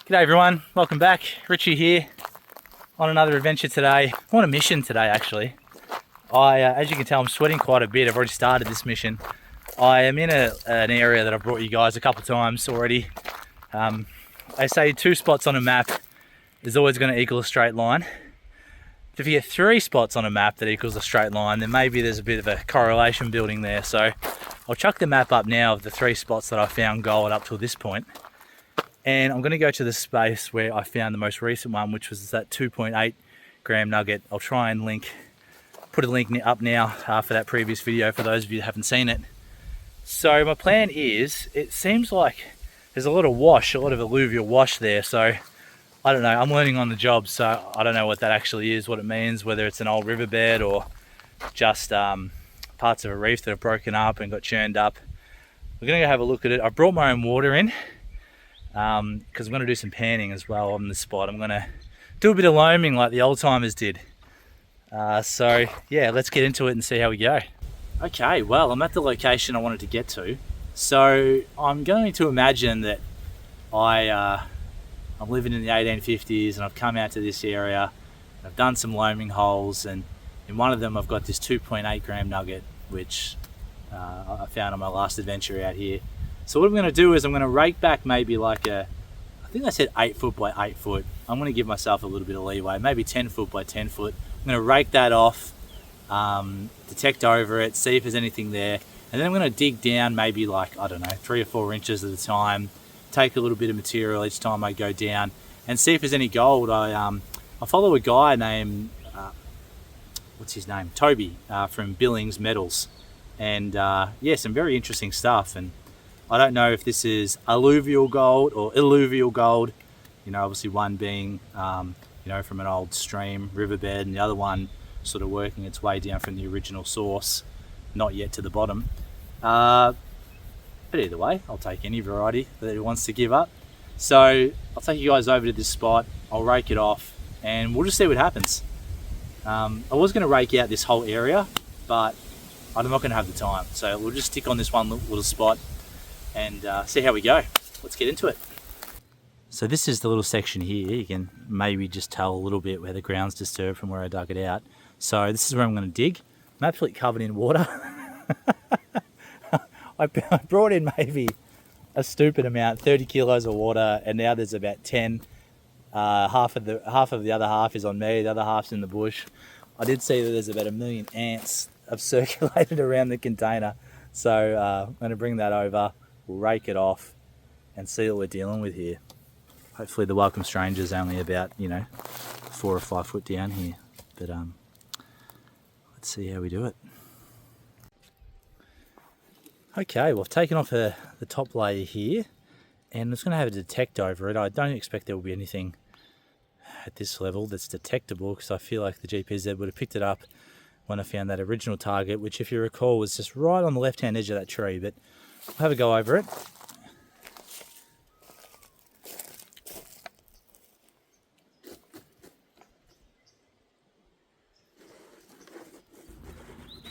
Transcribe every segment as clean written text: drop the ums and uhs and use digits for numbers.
G'day everyone, welcome back. Richie here on another adventure today. I'm on a mission today actually. As you can tell, I'm sweating quite a bit. I've already started this mission. I am in an area that I've brought you guys a couple of times already. They say 2 spots on a map is always going to equal a straight line. If you get 3 spots on a map that equals a straight line, then maybe there's a bit of a correlation building there. So I'll chuck the map up now of the 3 spots that I found gold up till this point. And I'm going to go to the space where I found the most recent one, which was that 2.8 gram nugget. I'll try and put a link up now for that previous video for those of you that haven't seen it. So my plan is, it seems like there's a lot of wash, a lot of alluvial wash there. So I don't know, I'm learning on the job, so I don't know what that actually is, what it means, whether it's an old riverbed or just parts of a reef that have broken up and got churned up. We're going to go have a look at it. I brought my own water in, because I'm going to do some panning as well on this spot. I'm going to do a bit of loaming like the old timers did. So yeah, let's get into it and see how we go. Okay, well, I'm at the location I wanted to get to. So I'm going to imagine that I'm living in the 1850s and I've come out to this area. I've done some loaming holes, and in one of them I've got this 2.8 gram nugget, which I found on my last adventure out here. So what I'm going to do is I'm going to rake back maybe like I think I said 8 foot by 8 foot. I'm going to give myself a little bit of leeway, maybe 10 foot by 10 foot. I'm going to rake that off, detect over it, see if there's anything there. And then I'm going to dig down maybe like, I don't know, 3 or 4 inches at a time, take a little bit of material each time I go down and see if there's any gold. I follow a guy named, what's his name? Toby from Billings Metals. And yeah, some very interesting stuff. And I don't know if this is alluvial gold or illuvial gold, you know, obviously one being, you know, from an old stream, riverbed, and the other one sort of working its way down from the original source, not yet to the bottom. But either way, I'll take any variety that it wants to give up. So I'll take you guys over to this spot, I'll rake it off, and we'll just see what happens. I was going to rake out this whole area, but I'm not going to have the time. So we'll just stick on this one little spot and see how we go. Let's get into it. So this is the little section here. You can maybe just tell a little bit where the ground's disturbed from where I dug it out. So this is where I'm going to dig. I'm absolutely covered in water. I brought in maybe a stupid amount, 30 kilos of water, and now there's about 10. Half of the other half is on me, the other half's in the bush. I did see that there's about 1 million ants have circulated around the container. So I'm going to bring that over. We'll rake it off and see what we're dealing with here. Hopefully the welcome stranger's only about, you know, 4 or 5 foot down here. But let's see how we do it. Okay, well I've taken off the top layer here, and I'm just going to have a detect over it. I don't expect there will be anything at this level that's detectable, because I feel like the GPZ would have picked it up when I found that original target, which if you recall was just right on the left hand edge of that tree. But I'll have a go over it.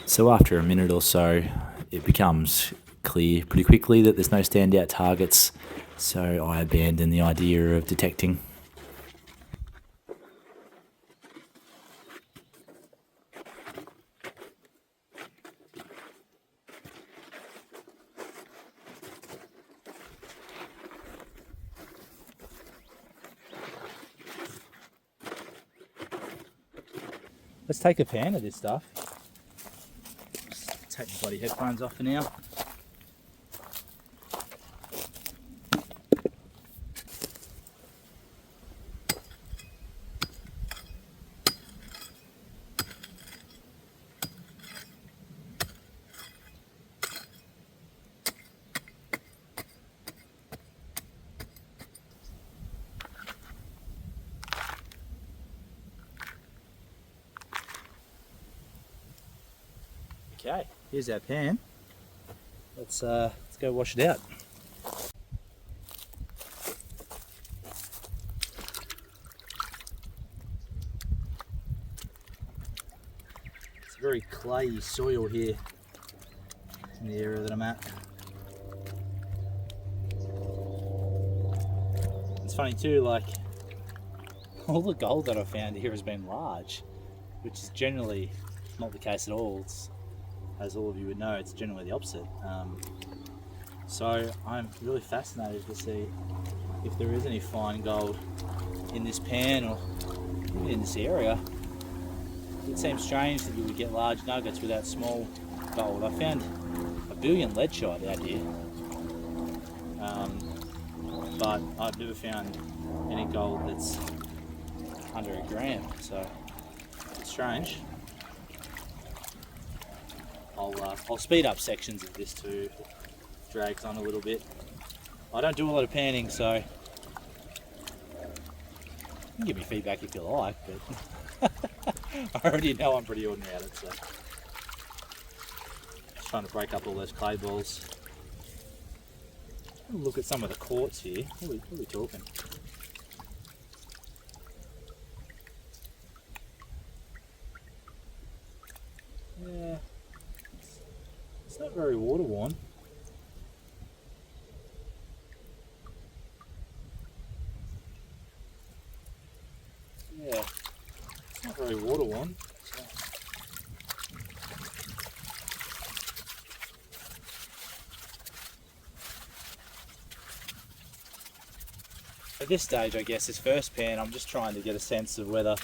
So after a minute or so, it becomes clear pretty quickly that there's no standout targets. So I abandon the idea of detecting. Let's take a pan of this stuff. Just take the bloody headphones off for now. Okay, here's our pan. Let's go wash it out. It's very clayey soil here in the area that I'm at. it's funny too, like all the gold that I found here has been large, which is generally not the case at all. It's, as all of you would know, it's generally the opposite. So I'm really fascinated to see if there is any fine gold in this pan or even in this area. It seems strange that you would get large nuggets without small gold. I found a billion lead shot out here, but I've never found any gold that's under a gram, so it's strange. I'll speed up sections of this too. It drags on a little bit. I don't do a lot of panning, so you can give me feedback if you like, but I already know I'm pretty ordinary at it, so just trying to break up all those clay balls. Look at some of the quartz here. What are we talking? Yeah, it's not very water worn. Yeah, it's not very water worn. So. At this stage, I guess, this first pan, I'm just trying to get a sense of whether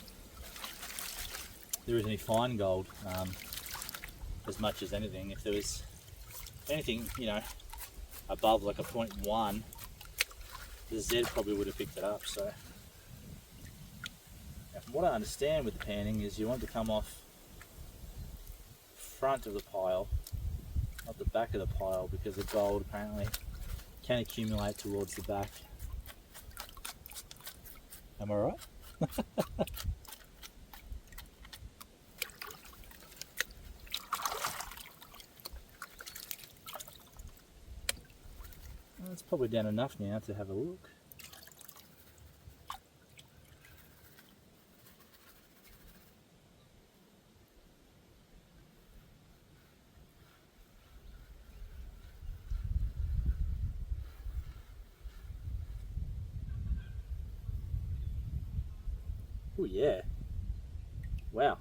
there is any fine gold, as much as anything. If there was anything, you know, above like a 0.1, the Z probably would have picked it up. So, now from what I understand with the panning is you want to come off front of the pile, not the back of the pile, because the gold apparently can accumulate towards the back. Am I right? Well, it's probably down enough now to have a look. Oh yeah. Wow.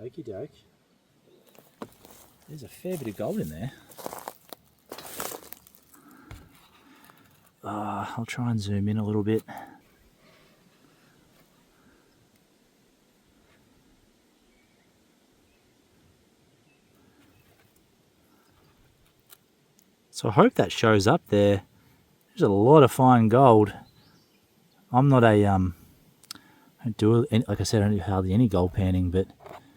Okie doke. There's a fair bit of gold in there. I'll try and zoom in a little bit. So I hope that shows up there. There's a lot of fine gold. I'm not a I don't do, like I said, I don't do hardly any gold panning, but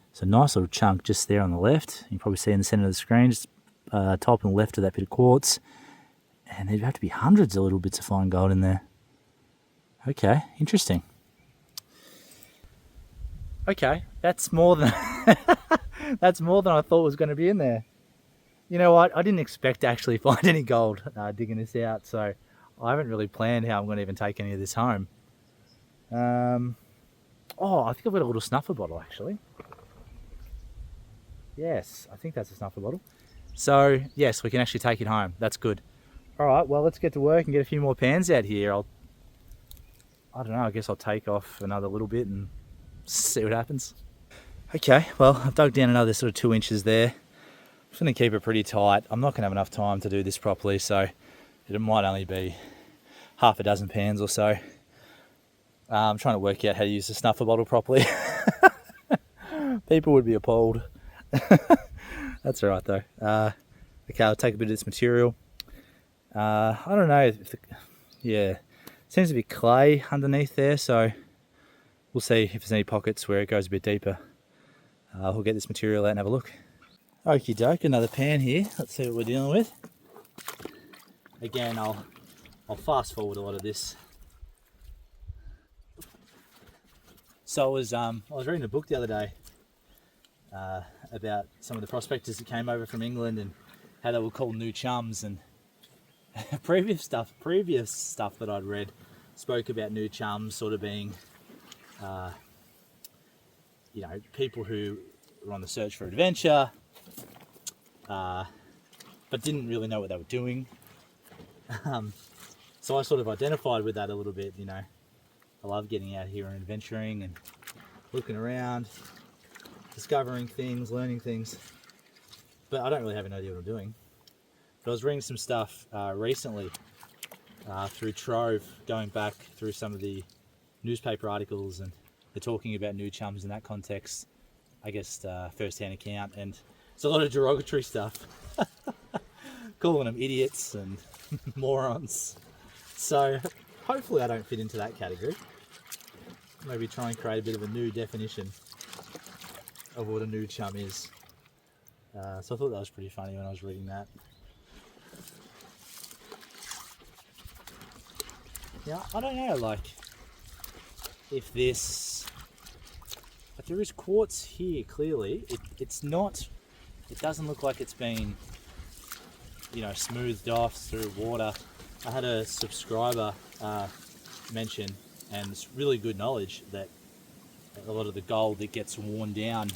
it's a nice little chunk just there on the left. You can probably see in the center of the screen, just top and left of that bit of quartz. And there'd have to be hundreds of little bits of fine gold in there. Okay, interesting. Okay, that's more than that's more than I thought was going to be in there. You know what? I didn't expect to actually find any gold digging this out, so I haven't really planned how I'm going to even take any of this home. Oh, I think I've got a little snuffer bottle actually. Yes, I think that's a snuffer bottle. So yes, we can actually take it home. That's good. All right, well, let's get to work and get a few more pans out here. I don't know, I guess I'll take off another little bit and see what happens. Okay, well, I've dug down another sort of 2 inches there. I'm just going to keep it pretty tight. I'm not going to have enough time to do this properly, so it might only be half a dozen pans or so. I'm trying to work out how to use the snuffer bottle properly. People would be appalled. That's all right though. Okay, I'll take a bit of this material. I don't know. Yeah, seems to be clay underneath there, so we'll see if there's any pockets where it goes a bit deeper. We'll get this material out and have a look. Okie doke, another pan here. Let's see what we're dealing with. Again, I'll fast forward a lot of this. So I was reading a book the other day about some of the prospectors that came over from England and how they were called new chums, and previous stuff that I'd read spoke about new chums sort of being you know, people who were on the search for adventure but didn't really know what they were doing, So I sort of identified with that a little bit, you know. I love getting out here and adventuring and looking around, discovering things, learning things. But I don't really have any idea what I'm doing. But I was reading some stuff recently through Trove, going back through some of the newspaper articles, and they're talking about new chums in that context. I guess first-hand account, and it's a lot of derogatory stuff. Calling them idiots and morons. So hopefully I don't fit into that category. Maybe try and create a bit of a new definition of what a new chum is. So I thought that was pretty funny when I was reading that. Yeah, I don't know, like, if this, but there is quartz here clearly. It's not, it doesn't look like it's been, you know, smoothed off through water. I had a subscriber mention, and it's really good knowledge, that a lot of the gold that gets worn down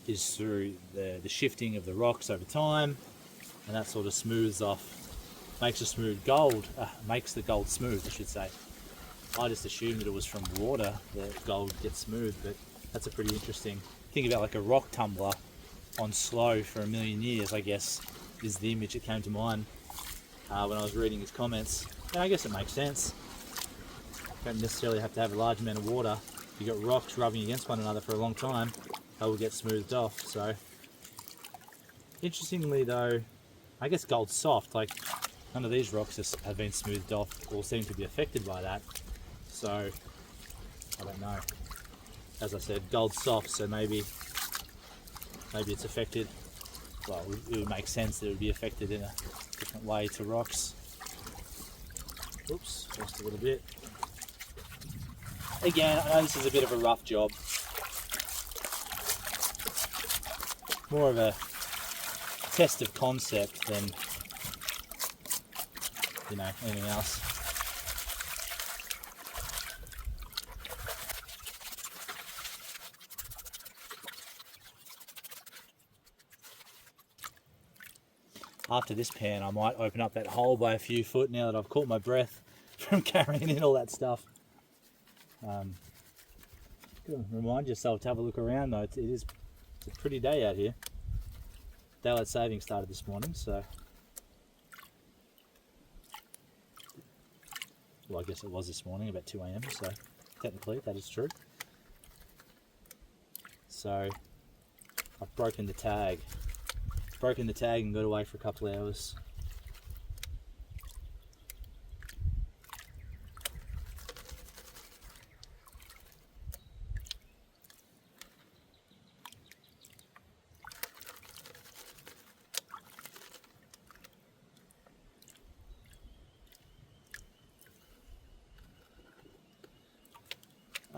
is through the shifting of the rocks over time, and that sort of smooths off, makes a smooth gold, makes the gold smooth, I should say. I just assumed that it was from water that gold gets smooth, but that's a pretty interesting, think about like a rock tumbler on slow for 1,000,000 years, I guess, is the image that came to mind when I was reading his comments. And I guess it makes sense. You don't necessarily have to have a large amount of water. You've got rocks rubbing against one another for a long time, they will get smoothed off. So, interestingly though, I guess gold's soft, like none of these rocks have been smoothed off or seem to be affected by that. So, I don't know. As I said, gold's soft, so maybe it's affected. Well, it would make sense that it would be affected in a different way to rocks. Oops, lost a little bit. Again, I know this is a bit of a rough job. More of a test of concept than, you know, anything else. After this pan, I might open up that hole by a few foot now that I've caught my breath from carrying in all that stuff. Remind yourself to have a look around though. It's a pretty day out here. Daylight saving started this morning, so, well, I guess it was this morning about 2 AM, so technically that is true. So I've broken the tag and got away for a couple of hours.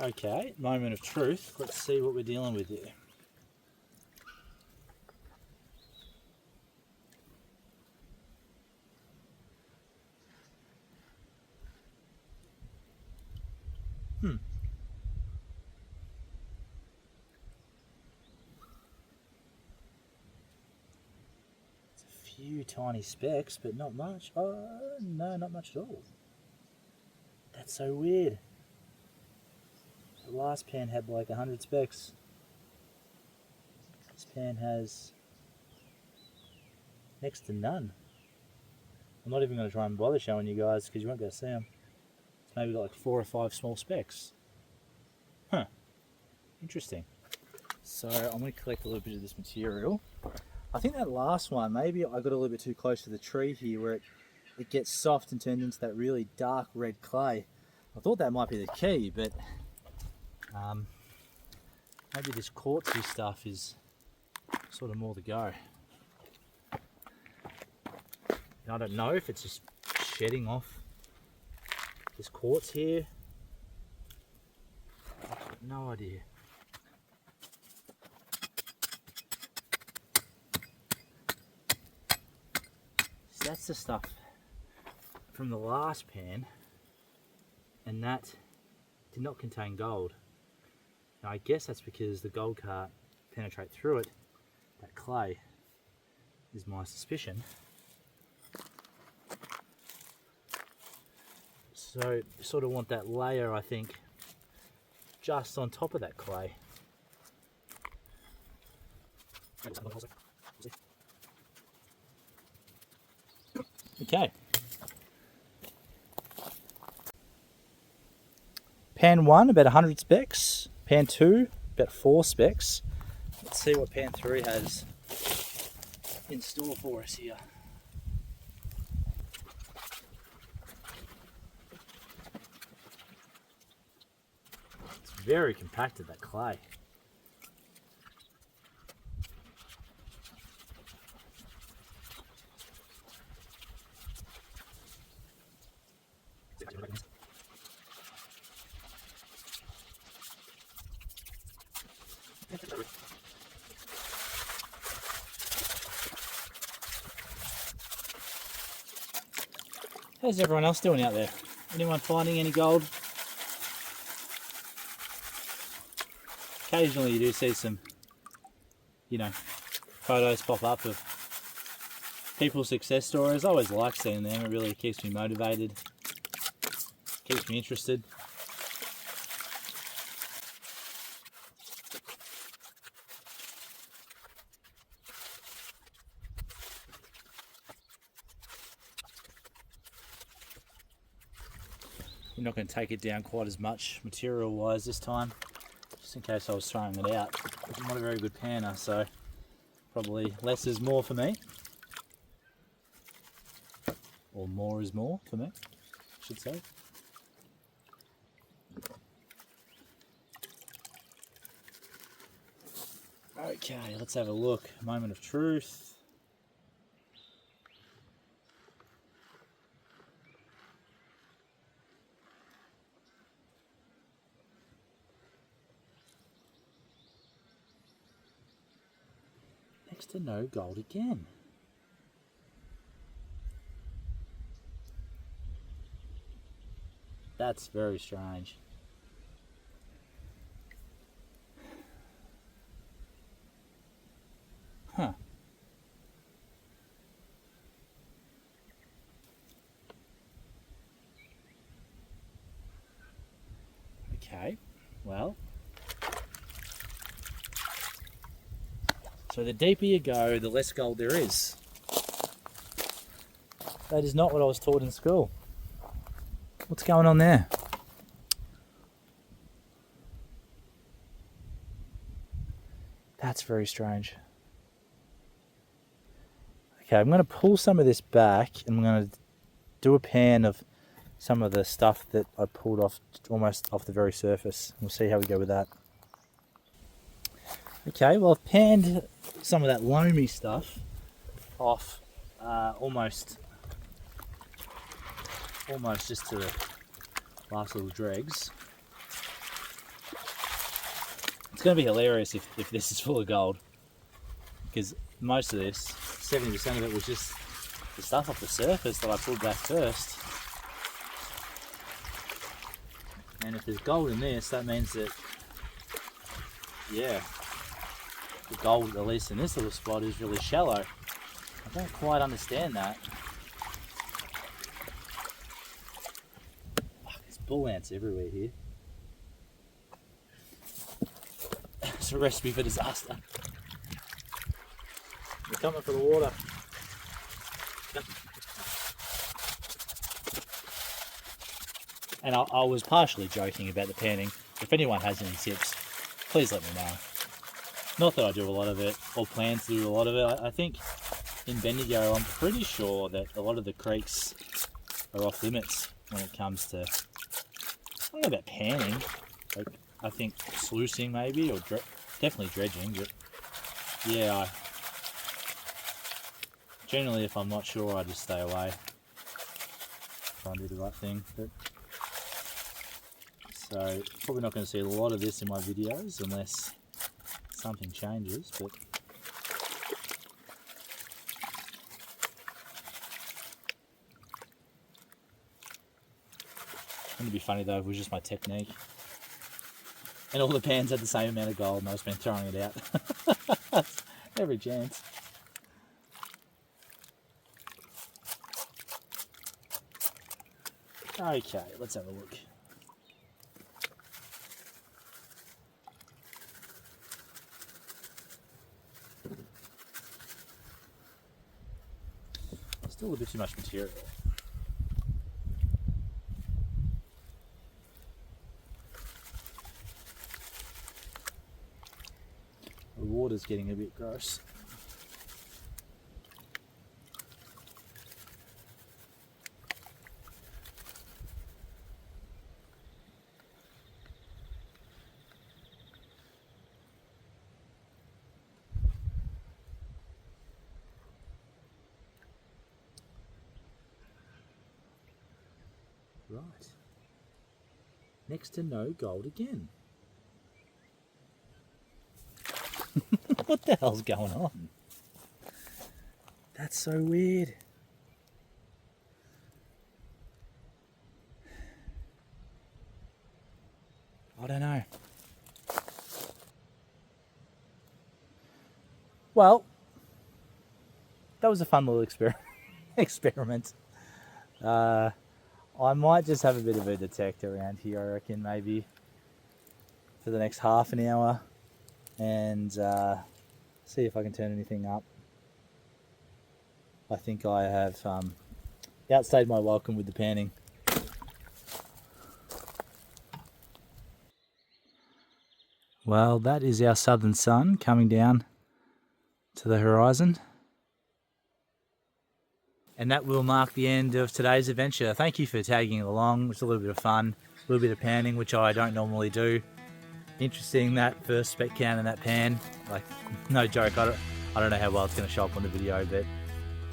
Okay, moment of truth. Let's see what we're dealing with here. It's a few tiny specks, but not much. Oh, no, not much at all. That's so weird. The last pan had like 100 specks. This pan has next to none. I'm not even going to try and bother showing you guys because you won't be able to see them. It's maybe got like 4 or 5 small specks. Huh. Interesting. So I'm going to collect a little bit of this material. I think that last one, maybe I got a little bit too close to the tree here where it gets soft and turned into that really dark red clay. I thought that might be the key, but maybe this quartzy stuff is sort of more the go. And I don't know if it's just shedding off this quartz here. I've got no idea. So that's the stuff from the last pan, and that did not contain gold. Now I guess that's because the gold can't penetrate through it. That clay is my suspicion. So you sort of want that layer, I think, just on top of that clay. Okay. Pan 1, about 100 specs. Pan 2, about 4 specs. Let's see what pan 3 has in store for us here. It's very compacted, that clay. How's everyone else doing out there? Anyone finding any gold? Occasionally you do see some, you know, photos pop up of people's success stories. I always like seeing them. It really keeps me motivated, keeps me interested. I'm not going to take it down quite as much material wise this time, just in case I was throwing it out. I'm not a very good panner, so probably less is more for me. Or more is more for me, I should say. Okay, let's have a look. Moment of truth. Next to no gold again. That's very strange. Huh. Okay, well. So the deeper you go, the less gold there is. That is not what I was taught in school. What's going on there? That's very strange. Okay, I'm going to pull some of this back and I'm going to do a pan of some of the stuff that I pulled off almost off the very surface. We'll see how we go with that. Okay, well I've panned some of that loamy stuff off almost just to the last little dregs. It's going to be hilarious if this is full of gold, because most of this, 70% of it, was just the stuff off the surface that I pulled back first. And if there's gold in this, that means that, yeah, the gold, at least in this little spot, is really shallow. I don't quite understand that. Fuck, there's bull ants everywhere here. It's a recipe for disaster. They're coming for the water. And I was partially joking about the panning. If anyone has any tips, please let me know. Not that I do a lot of it, or plan to do a lot of it. I think in Bendigo, I'm pretty sure that a lot of the creeks are off limits when it comes to, I don't know about panning, like I think sluicing maybe, or definitely dredging, but yeah, generally if I'm not sure, I just stay away, try and do the right thing. But so probably not going to see a lot of this in my videos unless something changes, but wouldn't it be funny though if it was just my technique and all the pans had the same amount of gold and I was been throwing it out. Every chance. Okay, let's have a look. Still a bit too much material. The water's getting a bit gross. Right. Next to no gold again. What the hell's going on? That's so weird. I don't know. Well, that was a fun little experiment. I might just have a bit of a detect around here, I reckon, maybe for the next half an hour, and see if I can turn anything up. I think I have outstayed my welcome with the panning. Well, that is our southern sun coming down to the horizon. And that will mark the end of today's adventure. Thank you for tagging along. It's a little bit of fun, a little bit of panning, which I don't normally do. Interesting, that first speck count in that pan. Like, no joke, I don't know how well it's going to show up on the video, but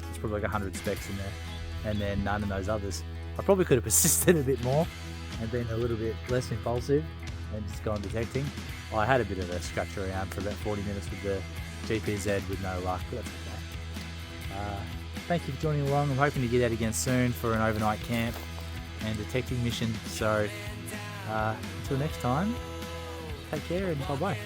it's probably like 100 specks in there. And then none in those others. I probably could have persisted a bit more and been a little bit less impulsive and just gone detecting. I had a bit of a scratch around for about 40 minutes with the GPZ with no luck, but that's okay. Thank you for joining along. I'm hoping to get out again soon for an overnight camp and detecting mission. So until next time, take care and bye-bye.